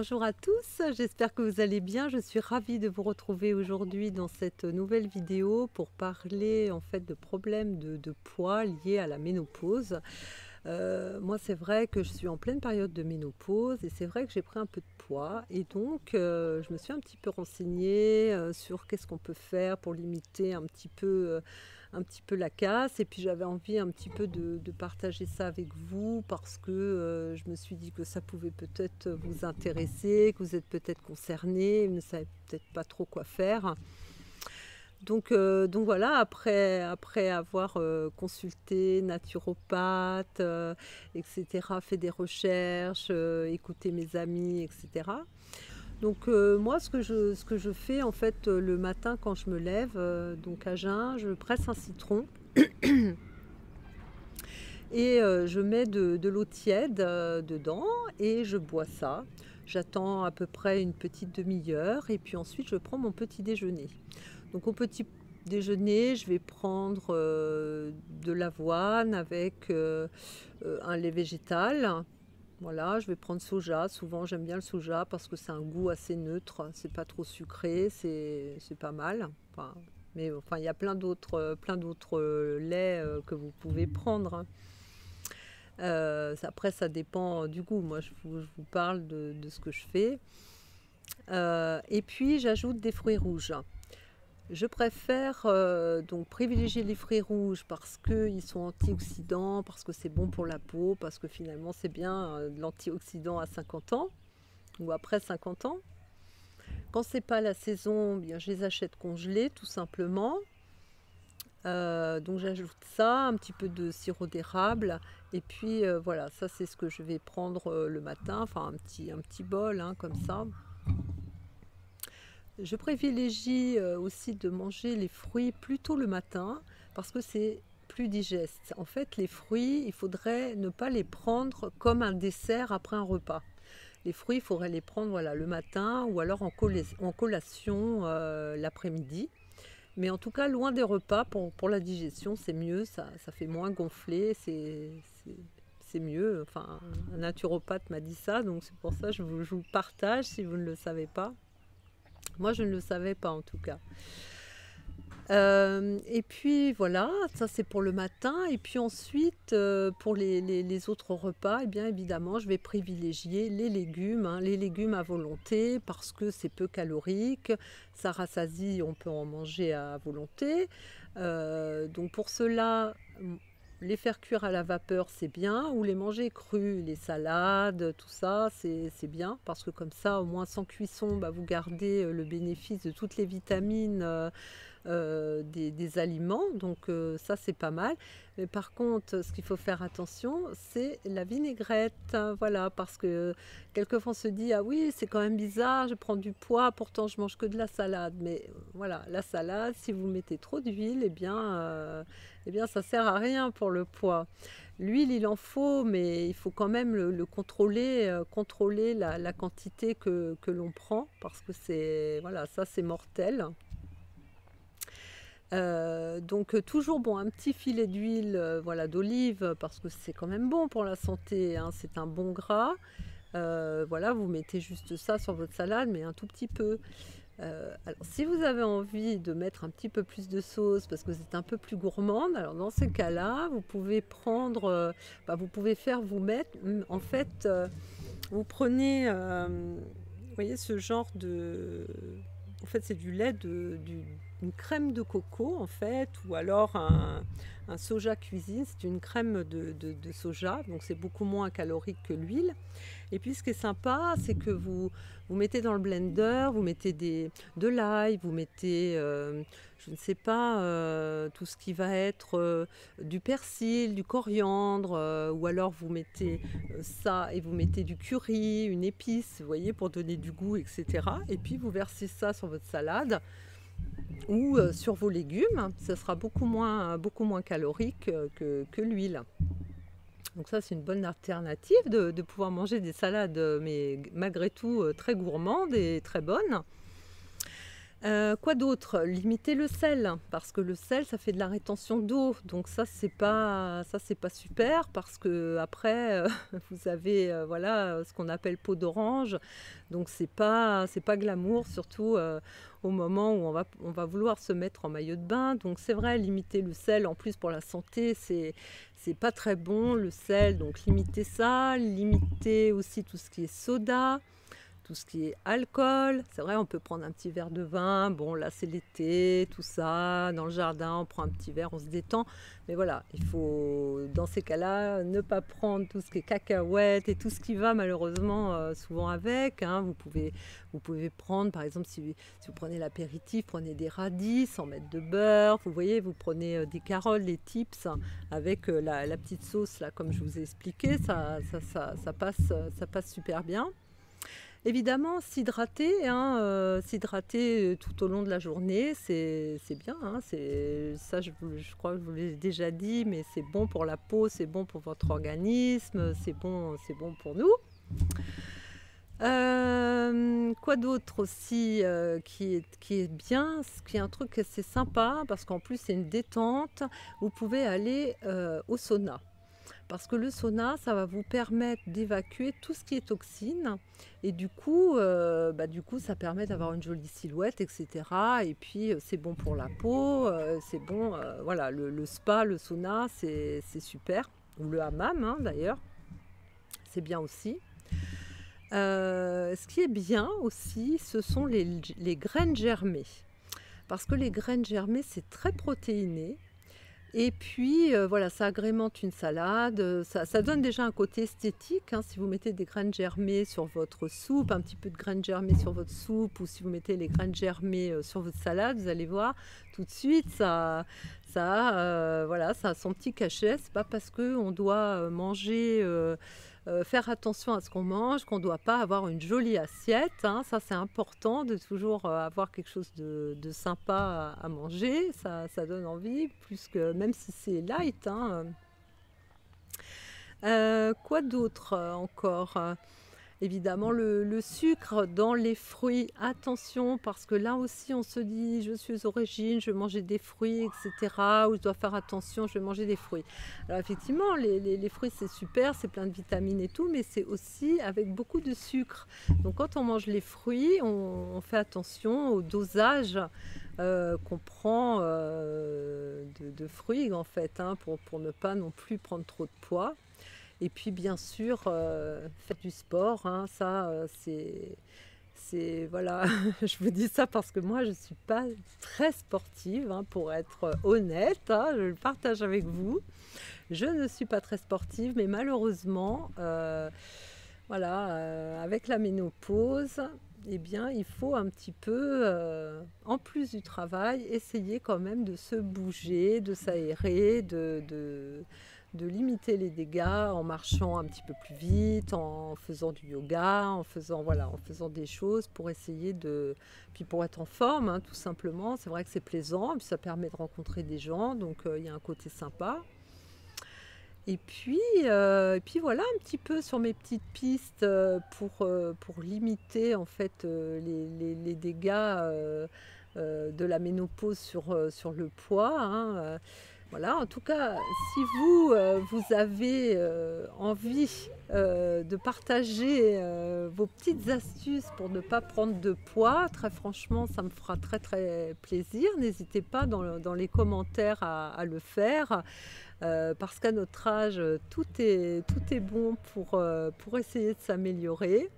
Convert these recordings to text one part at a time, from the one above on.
Bonjour à tous, j'espère que vous allez bien. Je suis ravie de vous retrouver aujourd'hui dans cette nouvelle vidéo pour parler en fait de problèmes de poids liés à la ménopause. Moi, c'est vrai que je suis en pleine période de ménopause et c'est vrai que j'ai pris un peu de poids et donc je me suis un petit peu renseignée sur qu'est-ce qu'on peut faire pour limiter un petit peu la casse. Et puis j'avais envie un petit peu de partager ça avec vous parce que je me suis dit que ça pouvait peut-être vous intéresser, que vous êtes peut-être concerné, vous ne savez peut-être pas trop quoi faire. Donc voilà, après avoir consulté naturopathe, etc., fait des recherches, écouté mes amis, etc. Donc moi, ce que je fais en fait le matin quand je me lève, donc à jeun, je presse un citron et je mets de l'eau tiède dedans et je bois ça. J'attends à peu près une petite demi-heure et puis ensuite je prends mon petit déjeuner. Donc au petit déjeuner, je vais prendre de l'avoine avec un lait végétal. Voilà, je vais prendre soja. Souvent, j'aime bien le soja parce que c'est un goût assez neutre. C'est pas trop sucré, c'est pas mal. Enfin, mais enfin, il y a plein d'autres laits que vous pouvez prendre, hein. Après, ça dépend du goût. Moi, je vous parle de ce que je fais. Et puis, j'ajoute des fruits rouges. Je préfère donc privilégier les fruits rouges parce qu'ils sont antioxydants, parce que c'est bon pour la peau, parce que finalement c'est bien de l'antioxydant à 50 ans ou après 50 ans. Quand c'est pas la saison, bien je les achète congelés tout simplement. Donc j'ajoute ça, un petit peu de sirop d'érable et puis voilà, ça c'est ce que je vais prendre le matin, enfin un petit bol hein, comme ça. Je privilégie aussi de manger les fruits plutôt le matin parce que c'est plus digeste. En fait, les fruits, il faudrait ne pas les prendre comme un dessert après un repas. Les fruits, il faudrait les prendre voilà, le matin ou alors en collation l'après-midi. Mais en tout cas, loin des repas, pour la digestion, c'est mieux, ça fait moins gonfler, c'est mieux. Enfin, un naturopathe m'a dit ça, donc c'est pour ça que je vous le partage si vous ne le savez pas. Moi, je ne le savais pas en tout cas. Et puis voilà, ça c'est pour le matin. Et puis ensuite, pour les autres repas, eh bien évidemment, je vais privilégier les légumes, hein, les légumes à volonté parce que c'est peu calorique, ça rassasie, on peut en manger à volonté. Donc pour cela, les faire cuire à la vapeur, c'est bien, ou les manger crus, les salades, tout ça, c'est bien, parce que comme ça, au moins sans cuisson, bah, vous gardez le bénéfice de toutes les vitamines des aliments, donc ça c'est pas mal. Mais par contre, ce qu'il faut faire attention, c'est la vinaigrette, hein, voilà, parce que quelquefois on se dit, ah oui, c'est quand même bizarre, je prends du poids, pourtant je mange que de la salade. Mais voilà, la salade, si vous mettez trop d'huile, eh bien ça sert à rien pour le poids. L'huile, il en faut, mais il faut quand même le contrôler, contrôler la quantité que l'on prend, parce que c'est, voilà, ça c'est mortel. Donc toujours bon, un petit filet d'huile voilà, d'olive parce que c'est quand même bon pour la santé, hein, c'est un bon gras. Voilà, vous mettez juste ça sur votre salade, mais un tout petit peu. Alors, si vous avez envie de mettre un petit peu plus de sauce parce que vous êtes un peu plus gourmande, alors dans ces cas-là, vous pouvez prendre, vous pouvez faire vous mettre, en fait, vous prenez, vous voyez ce genre de, en fait, c'est du lait une crème de coco en fait, ou alors un soja cuisine, c'est une crème de soja, donc c'est beaucoup moins calorique que l'huile. Et puis ce qui est sympa, c'est que vous mettez dans le blender, vous mettez de l'ail, vous mettez, je ne sais pas, tout ce qui va être du persil, du coriandre, ou alors vous mettez ça et vous mettez du curry, une épice, vous voyez, pour donner du goût, etc. Et puis vous versez ça sur votre salade ou sur vos légumes, ça sera beaucoup moins calorique que l'huile. Donc ça, c'est une bonne alternative de pouvoir manger des salades, mais malgré tout très gourmandes et très bonnes. Quoi d'autre? Limiter le sel, parce que le sel, ça fait de la rétention d'eau, donc ça c'est pas super parce qu'après, vous avez, voilà, ce qu'on appelle peau d'orange, donc c'est pas glamour, surtout, au moment où on va vouloir se mettre en maillot de bain, donc c'est vrai, limiter le sel, en plus pour la santé, c'est pas très bon le sel, donc limiter ça, limiter aussi tout ce qui est soda. Tout ce qui est alcool, c'est vrai, on peut prendre un petit verre de vin, bon là c'est l'été, tout ça, dans le jardin, on prend un petit verre, on se détend. Mais voilà, il faut, dans ces cas-là, ne pas prendre tout ce qui est cacahuètes et tout ce qui va malheureusement souvent avec, hein. Vous pouvez prendre, par exemple, si vous prenez l'apéritif, prenez des radis sans mettre de beurre. Vous voyez, vous prenez des carottes, les tips, avec la petite sauce, là, comme je vous ai expliqué, ça passe super bien. Évidemment, s'hydrater, hein, s'hydrater tout au long de la journée, c'est bien, hein, ça je crois que je vous l'ai déjà dit, mais c'est bon pour la peau, c'est bon pour votre organisme, c'est bon pour nous. Quoi d'autre aussi qui est bien, qui est un truc assez sympa, parce qu'en plus c'est une détente, vous pouvez aller au sauna. Parce que le sauna, ça va vous permettre d'évacuer tout ce qui est toxine et du coup, ça permet d'avoir une jolie silhouette, etc. Et puis, c'est bon pour la peau, c'est bon, voilà, le spa, le sauna, c'est super. Ou le hammam, hein, d'ailleurs, c'est bien aussi. Ce qui est bien aussi, ce sont les graines germées. Parce que les graines germées, c'est très protéiné. Et puis, voilà, ça agrémente une salade, ça donne déjà un côté esthétique, hein. Si vous mettez des graines germées sur votre soupe, un petit peu de graines germées sur votre soupe, ou si vous mettez les graines germées sur votre salade, vous allez voir, tout de suite, voilà, ça a son petit cachet. C'est pas parce qu'on doit manger, faire attention à ce qu'on mange, qu'on ne doit pas avoir une jolie assiette, hein. Ça, c'est important de toujours avoir quelque chose de sympa à manger. Ça donne envie, plus que même si c'est light, hein. Quoi d'autre encore? Évidemment, le sucre dans les fruits, attention, parce que là aussi on se dit je suis au régime, je vais manger des fruits, etc. Ou je dois faire attention, je vais manger des fruits. Alors effectivement, les fruits c'est super, c'est plein de vitamines et tout, mais c'est aussi avec beaucoup de sucre. Donc quand on mange les fruits, on fait attention au dosage qu'on prend de fruits en fait, hein, pour ne pas non plus prendre trop de poids. Et puis bien sûr, faites du sport, hein, ça voilà, je vous dis ça parce que moi je ne suis pas très sportive, hein, pour être honnête, hein, je le partage avec vous. Je ne suis pas très sportive, mais malheureusement, voilà, avec la ménopause, eh bien, il faut un petit peu, en plus du travail, essayer quand même de se bouger, de s'aérer, de limiter les dégâts en marchant un petit peu plus vite, en faisant du yoga, en faisant des choses pour essayer puis pour être en forme, hein, tout simplement. C'est vrai que c'est plaisant, puis ça permet de rencontrer des gens, donc il y a un côté sympa. Et puis voilà un petit peu sur mes petites pistes pour limiter en fait les dégâts de la ménopause sur le poids, hein. Voilà, en tout cas, si vous avez envie de partager vos petites astuces pour ne pas prendre de poids, très franchement, ça me fera très très plaisir. N'hésitez pas dans les commentaires à le faire, parce qu'à notre âge, tout est bon pour essayer de s'améliorer.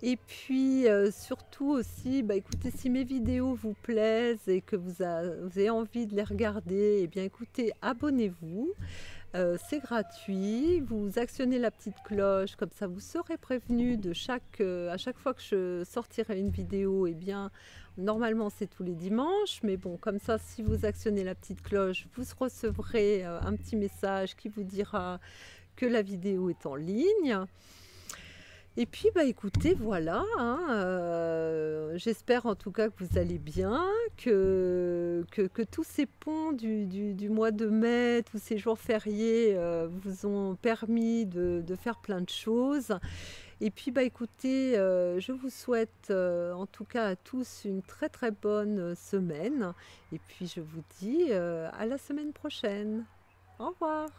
Et puis surtout aussi, écoutez, si mes vidéos vous plaisent et que vous avez envie de les regarder, eh bien écoutez, abonnez-vous, c'est gratuit, vous actionnez la petite cloche, comme ça vous serez prévenu à chaque fois que je sortirai une vidéo, eh bien normalement c'est tous les dimanches, mais bon, comme ça, si vous actionnez la petite cloche, vous recevrez un petit message qui vous dira que la vidéo est en ligne. Et puis, écoutez, voilà, hein, j'espère en tout cas que vous allez bien, que tous ces ponts du mois de mai, tous ces jours fériés vous ont permis de faire plein de choses. Et puis, bah, écoutez, je vous souhaite, en tout cas à tous une très, très bonne, semaine et puis je vous dis, à la semaine prochaine. Au revoir.